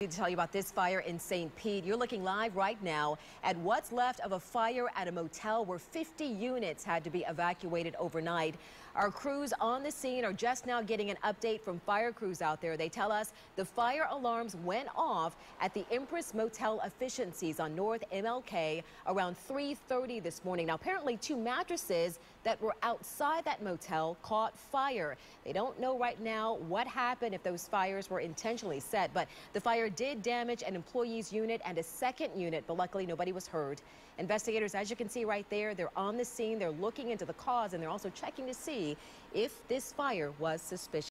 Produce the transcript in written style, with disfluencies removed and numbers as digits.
To tell you about this fire in St. Pete. You're looking live right now at what's left of a fire at a motel where 50 units had to be evacuated overnight. Our crews on the scene are just now getting an update from fire crews out there. They tell us the fire alarms went off at the Empress Motel Efficiencies on North MLK around 3:30 this morning. Now, apparently 2 mattresses that were outside that motel caught fire. They don't know right now what happened, if those fires were intentionally set, but the fire did damage an employee's unit and a second unit, but luckily nobody was hurt. Investigators, as you can see right there, they're on the scene. They're looking into the cause, and they're also checking to see if this fire was suspicious.